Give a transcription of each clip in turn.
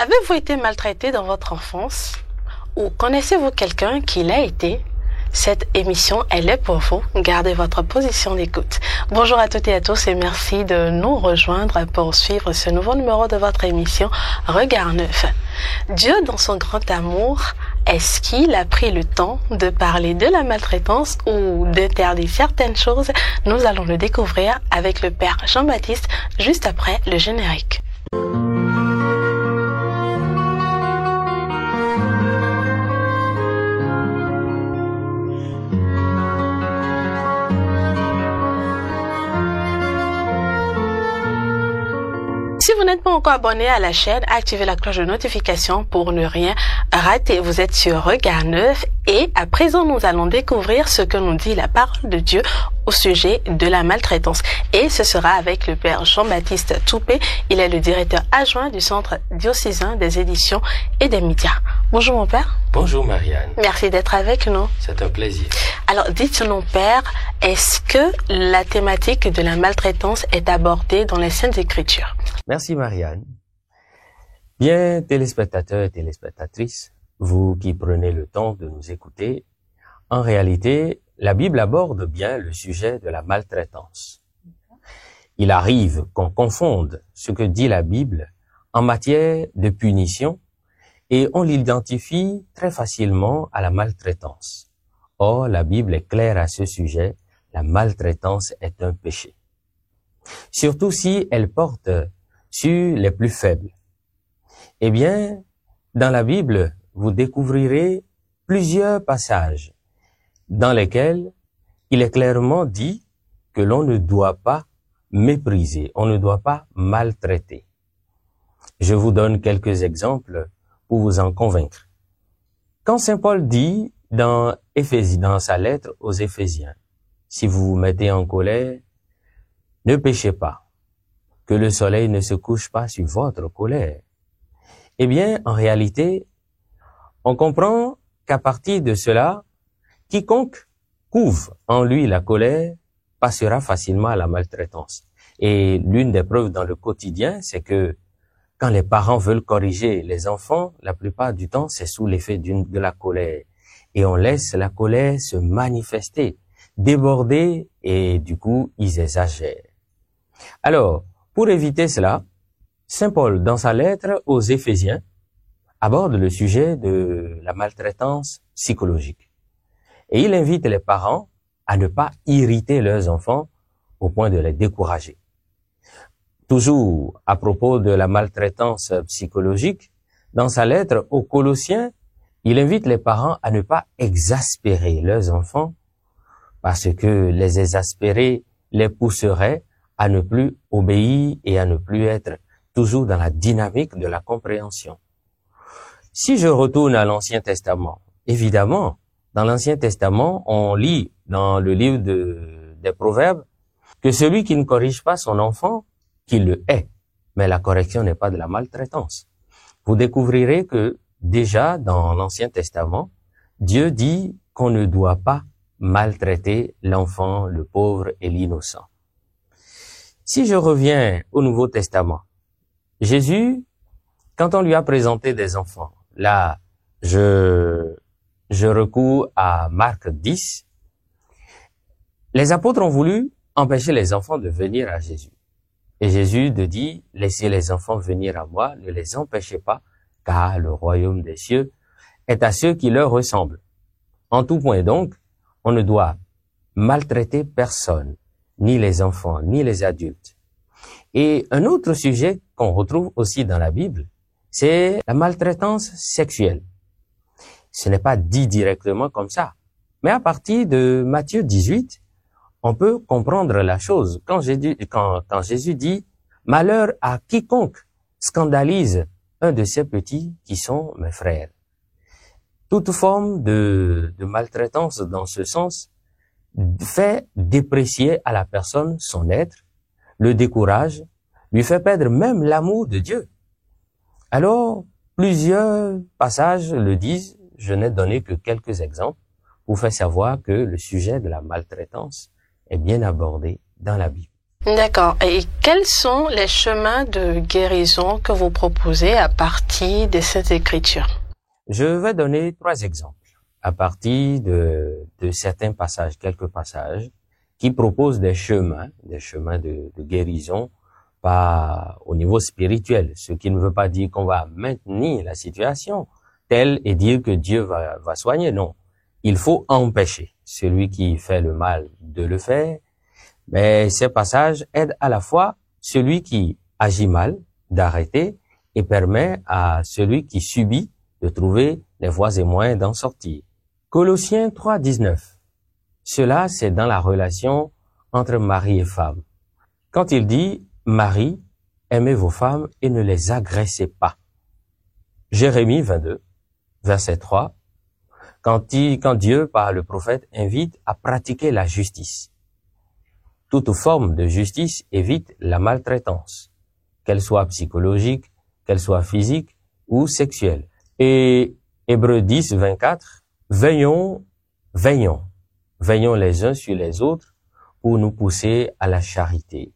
Avez-vous été maltraité dans votre enfance? Ou connaissez-vous quelqu'un qui l'a été? Cette émission, elle est pour vous. Gardez votre position d'écoute. Bonjour à toutes et à tous et merci de nous rejoindre pour suivre ce nouveau numéro de votre émission Regard Neuf. Dieu, dans son grand amour, est-ce qu'il a pris le temps de parler de la maltraitance ou d'interdire certaines choses? Nous allons le découvrir avec le Père Jean-Baptiste juste après le générique. Si vous n'êtes pas encore abonné à la chaîne, activez la cloche de notification pour ne rien rater. Vous êtes sur Regard Neuf et à présent nous allons découvrir ce que nous dit la parole de Dieu au sujet de la maltraitance. Et ce sera avec le Père Jean-Baptiste Toupé. Il est le directeur adjoint du Centre diocésain des éditions et des médias. Bonjour mon Père. Bonjour Marianne. Merci d'être avec nous. C'est un plaisir. Alors dites-nous Père, est-ce que la thématique de la maltraitance est abordée dans les Saintes Écritures? Merci Marianne. Bien téléspectateurs et téléspectatrices, vous qui prenez le temps de nous écouter, en réalité, la Bible aborde bien le sujet de la maltraitance. Il arrive qu'on confonde ce que dit la Bible en matière de punition et on l'identifie très facilement à la maltraitance. Or, la Bible est claire à ce sujet, la maltraitance est un péché. Surtout si elle porte sur les plus faibles. Eh bien, dans la Bible, vous découvrirez plusieurs passages dans lesquels il est clairement dit que l'on ne doit pas mépriser, on ne doit pas maltraiter. Je vous donne quelques exemples pour vous en convaincre. Quand Saint Paul dit dans sa lettre aux Éphésiens, si vous vous mettez en colère, ne péchez pas, que le soleil ne se couche pas sur votre colère. Eh bien, en réalité, on comprend qu'à partir de cela, quiconque couve en lui la colère passera facilement à la maltraitance. Et l'une des preuves dans le quotidien, c'est que quand les parents veulent corriger les enfants, la plupart du temps, c'est sous l'effet de la colère. Et on laisse la colère se manifester, déborder, et du coup, ils exagèrent. Alors, pour éviter cela, Saint Paul, dans sa lettre aux Éphésiens, aborde le sujet de la maltraitance psychologique. Et il invite les parents à ne pas irriter leurs enfants au point de les décourager. Toujours à propos de la maltraitance psychologique, dans sa lettre aux Colossiens, il invite les parents à ne pas exaspérer leurs enfants parce que les exaspérer les pousserait à ne plus obéir et à ne plus être toujours dans la dynamique de la compréhension. Si je retourne à l'Ancien Testament, évidemment, dans l'Ancien Testament, on lit dans le livre des Proverbes que celui qui ne corrige pas son enfant, qu'il le hait. Mais la correction n'est pas de la maltraitance. Vous découvrirez que déjà dans l'Ancien Testament, Dieu dit qu'on ne doit pas maltraiter l'enfant, le pauvre et l'innocent. Si je reviens au Nouveau Testament, Jésus, quand on lui a présenté des enfants, là, je recours à Marc 10, les apôtres ont voulu empêcher les enfants de venir à Jésus. Et Jésus dit, laissez les enfants venir à moi, ne les empêchez pas, car le royaume des cieux est à ceux qui leur ressemblent. En tout point donc, on ne doit maltraiter personne, ni les enfants, ni les adultes. Et un autre sujet qu'on retrouve aussi dans la Bible, c'est la maltraitance sexuelle. Ce n'est pas dit directement comme ça, mais à partir de Matthieu 18, on peut comprendre la chose. Quand Jésus dit « Malheur à quiconque scandalise un de ces petits qui sont mes frères ». Toute forme de maltraitance dans ce sens fait déprécier à la personne son être, le décourage, lui fait perdre même l'amour de Dieu. Alors, plusieurs passages le disent, je n'ai donné que quelques exemples pour faire savoir que le sujet de la maltraitance est bien abordé dans la Bible. D'accord. Et quels sont les chemins de guérison que vous proposez à partir de cette écriture? Je vais donner 3 exemples à partir de certains passages, quelques passages, qui proposent des chemins de guérison pas au niveau spirituel, ce qui ne veut pas dire qu'on va maintenir la situation telle et dire que Dieu va soigner. Non, il faut empêcher celui qui fait le mal de le faire. Mais ces passages aident à la fois celui qui agit mal d'arrêter et permet à celui qui subit de trouver les voies et moyens d'en sortir. Colossiens 3:19. Cela, c'est dans la relation entre mari et femme. Quand il dit « Marie, aimez vos femmes et ne les agressez pas ». Jérémie 22, verset 3. Quand Dieu, par le prophète, invite à pratiquer la justice. Toute forme de justice évite la maltraitance, qu'elle soit psychologique, qu'elle soit physique ou sexuelle. Et Hébreux 10, 24, veillons les uns sur les autres pour nous pousser à la charité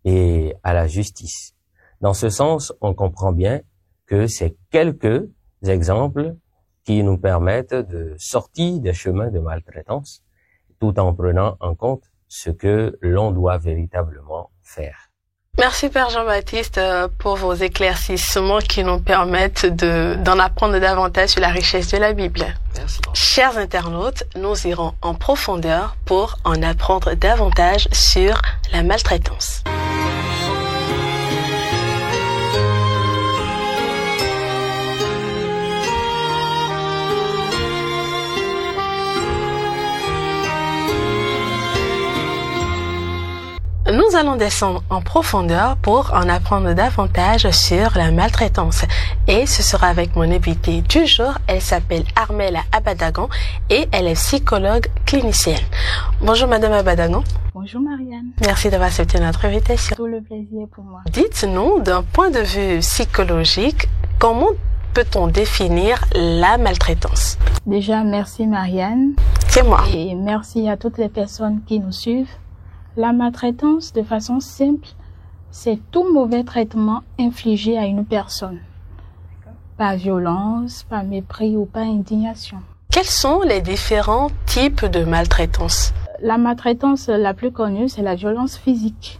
et à la justice. Dans ce sens, on comprend bien que c'est quelques exemples qui nous permettent de sortir des chemins de maltraitance tout en prenant en compte ce que l'on doit véritablement faire. Merci Père Jean-Baptiste pour vos éclaircissements qui nous permettent d'en apprendre davantage sur la richesse de la Bible. Merci. Chers internautes, nous irons en profondeur pour en apprendre davantage sur la maltraitance. Nous allons descendre en profondeur pour en apprendre davantage sur la maltraitance. Et ce sera avec mon invitée du jour. Elle s'appelle Armelle Abadagan et elle est psychologue clinicienne. Bonjour Madame Abadagan. Bonjour Marianne. Merci d'avoir accepté notre invitation. Tout le plaisir pour moi. Dites-nous, d'un point de vue psychologique, comment peut-on définir la maltraitance? Déjà, merci Marianne. C'est moi. Et merci à toutes les personnes qui nous suivent. La maltraitance, de façon simple, c'est tout mauvais traitement infligé à une personne. Par violence, par mépris ou par indignation. Quels sont les différents types de maltraitance? La maltraitance la plus connue, c'est la violence physique.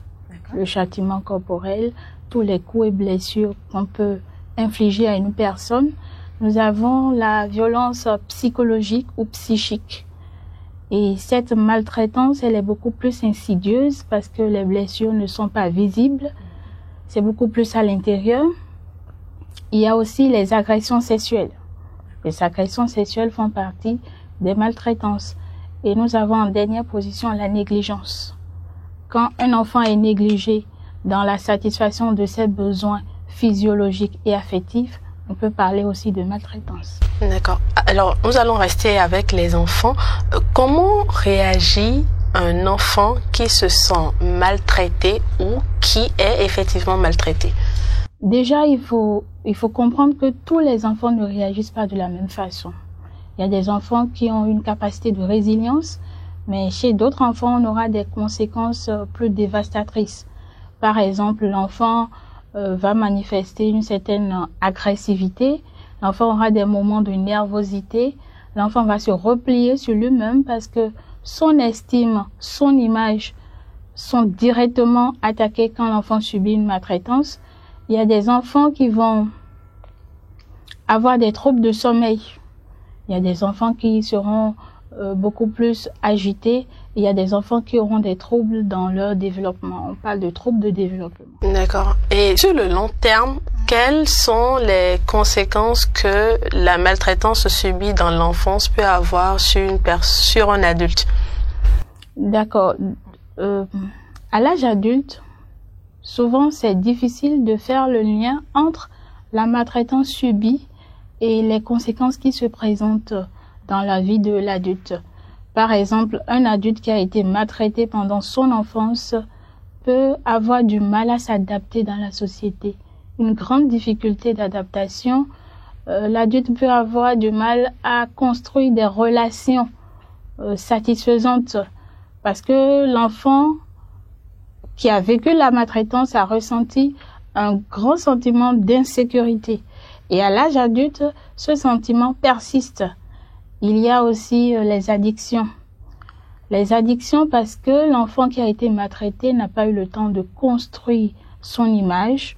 Le châtiment corporel, tous les coups et blessures qu'on peut infliger à une personne. Nous avons la violence psychologique ou psychique. Et cette maltraitance, elle est beaucoup plus insidieuse parce que les blessures ne sont pas visibles. C'est beaucoup plus à l'intérieur. Il y a aussi les agressions sexuelles. Les agressions sexuelles font partie des maltraitances. Et nous avons en dernière position la négligence. Quand un enfant est négligé dans la satisfaction de ses besoins physiologiques et affectifs, on peut parler aussi de maltraitance. D'accord. Alors, nous allons rester avec les enfants. Comment réagit un enfant qui se sent maltraité ou qui est effectivement maltraité? Déjà, il faut comprendre que tous les enfants ne réagissent pas de la même façon. Il y a des enfants qui ont une capacité de résilience, mais chez d'autres enfants, on aura des conséquences plus dévastatrices. Par exemple, l'enfant va manifester une certaine agressivité, l'enfant aura des moments de nervosité, l'enfant va se replier sur lui-même parce que son estime, son image sont directement attaquées quand l'enfant subit une maltraitance. Il y a des enfants qui vont avoir des troubles de sommeil. Il y a des enfants qui seront beaucoup plus agités. Il y a des enfants qui auront des troubles dans leur développement. On parle de troubles de développement. D'accord. Et sur le long terme, quelles sont les conséquences que la maltraitance subie dans l'enfance peut avoir sur un adulte? D'accord. À l'âge adulte, souvent c'est difficile de faire le lien entre la maltraitance subie et les conséquences qui se présentent dans la vie de l'adulte. Par exemple, un adulte qui a été maltraité pendant son enfance peut avoir du mal à s'adapter dans la société. Une grande difficulté d'adaptation. L'adulte peut avoir du mal à construire des relations satisfaisantes parce que l'enfant qui a vécu la maltraitance a ressenti un grand sentiment d'insécurité. Et à l'âge adulte, ce sentiment persiste. Il y a aussi les addictions. Les addictions parce que l'enfant qui a été maltraité n'a pas eu le temps de construire son image,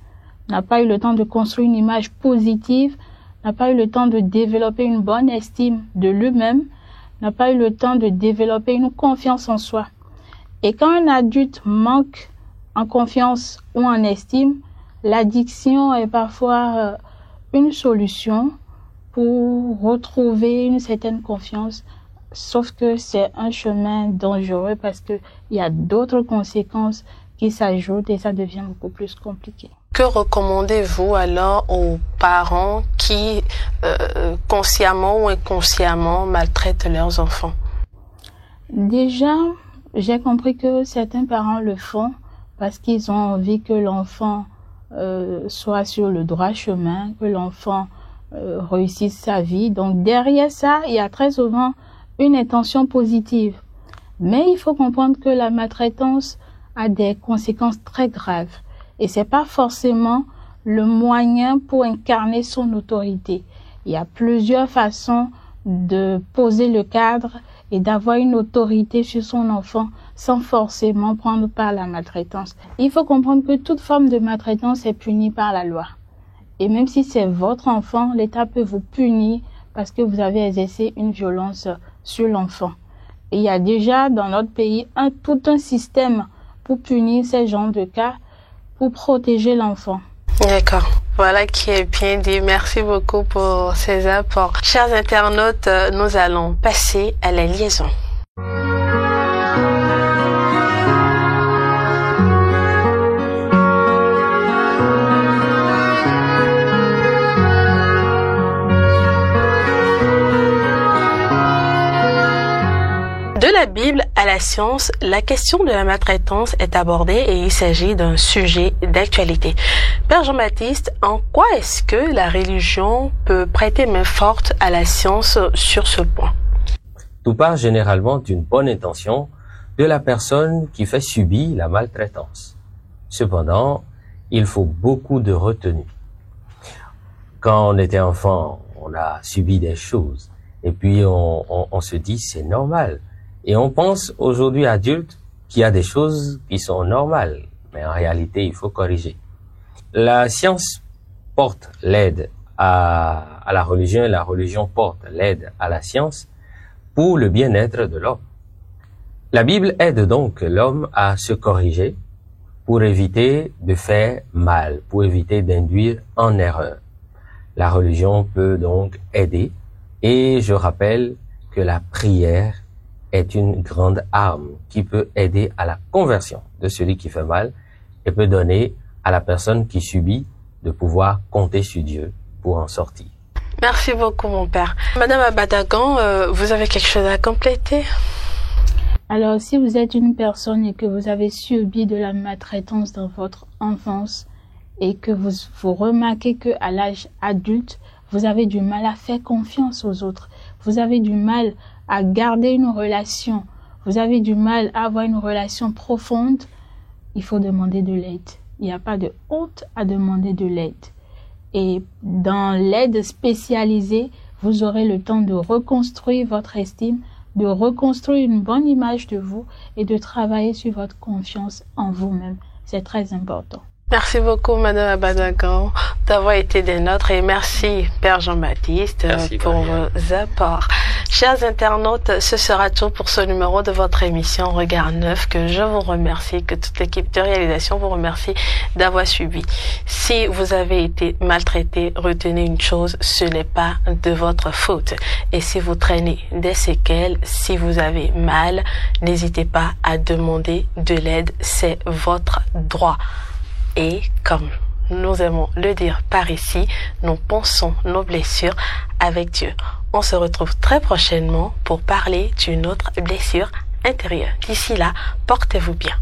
n'a pas eu le temps de construire une image positive, n'a pas eu le temps de développer une bonne estime de lui-même, n'a pas eu le temps de développer une confiance en soi. Et quand un adulte manque en confiance ou en estime, l'addiction est parfois une solution pour retrouver une certaine confiance, sauf que c'est un chemin dangereux parce qu'il y a d'autres conséquences qui s'ajoutent et ça devient beaucoup plus compliqué. Que recommandez-vous alors aux parents qui, consciemment ou inconsciemment, maltraitent leurs enfants? Déjà, j'ai compris que certains parents le font parce qu'ils ont envie que l'enfant soit sur le droit chemin, que l'enfant réussisse sa vie. Donc derrière ça, il y a très souvent une intention positive. Mais il faut comprendre que la maltraitance a des conséquences très graves. Et c'est pas forcément le moyen pour incarner son autorité. Il y a plusieurs façons de poser le cadre et d'avoir une autorité sur son enfant sans forcément prendre part à la maltraitance. Il faut comprendre que toute forme de maltraitance est punie par la loi. Et même si c'est votre enfant, l'État peut vous punir parce que vous avez exercé une violence sur l'enfant. Et il y a déjà dans notre pays tout un système pour punir ces genres de cas, pour protéger l'enfant. D'accord. Voilà qui est bien dit. Merci beaucoup pour ces apports. Chers internautes, nous allons passer à la liaison. De la Bible à la science, la question de la maltraitance est abordée et il s'agit d'un sujet d'actualité. Père Jean-Baptiste, en quoi est-ce que la religion peut prêter main forte à la science sur ce point? Tout part généralement d'une bonne intention de la personne qui fait subir la maltraitance. Cependant, il faut beaucoup de retenue. Quand on était enfant, on a subi des choses et puis on se dit c'est normal. Et on pense aujourd'hui adulte qu'il y a des choses qui sont normales, mais en réalité, il faut corriger. La science porte l'aide à la religion et la religion porte l'aide à la science pour le bien-être de l'homme. La Bible aide donc l'homme à se corriger pour éviter de faire mal, pour éviter d'induire en erreur. La religion peut donc aider et je rappelle que la prière est une grande arme qui peut aider à la conversion de celui qui fait mal et peut donner à la personne qui subit de pouvoir compter sur Dieu pour en sortir. Merci beaucoup, mon père. Madame Abadagan, vous avez quelque chose à compléter? Alors, si vous êtes une personne et que vous avez subi de la maltraitance dans votre enfance et que vous remarquez qu'à l'âge adulte, vous avez du mal à faire confiance aux autres, vous avez du mal à garder une relation, vous avez du mal à avoir une relation profonde, il faut demander de l'aide. Il n'y a pas de honte à demander de l'aide. Et dans l'aide spécialisée, vous aurez le temps de reconstruire votre estime, de reconstruire une bonne image de vous et de travailler sur votre confiance en vous-même. C'est très important. Merci beaucoup, Madame Abadagan, d'avoir été des nôtres et merci, Père Jean-Baptiste, pour vos apports. Chers internautes, ce sera tout pour ce numéro de votre émission Regard Neuf que je vous remercie, que toute l'équipe de réalisation vous remercie d'avoir suivi. Si vous avez été maltraité, retenez une chose, ce n'est pas de votre faute. Et si vous traînez des séquelles, si vous avez mal, n'hésitez pas à demander de l'aide, c'est votre droit. Et comme nous aimons le dire par ici, nous pensons nos blessures avec Dieu. On se retrouve très prochainement pour parler d'une autre blessure intérieure. D'ici là, portez-vous bien.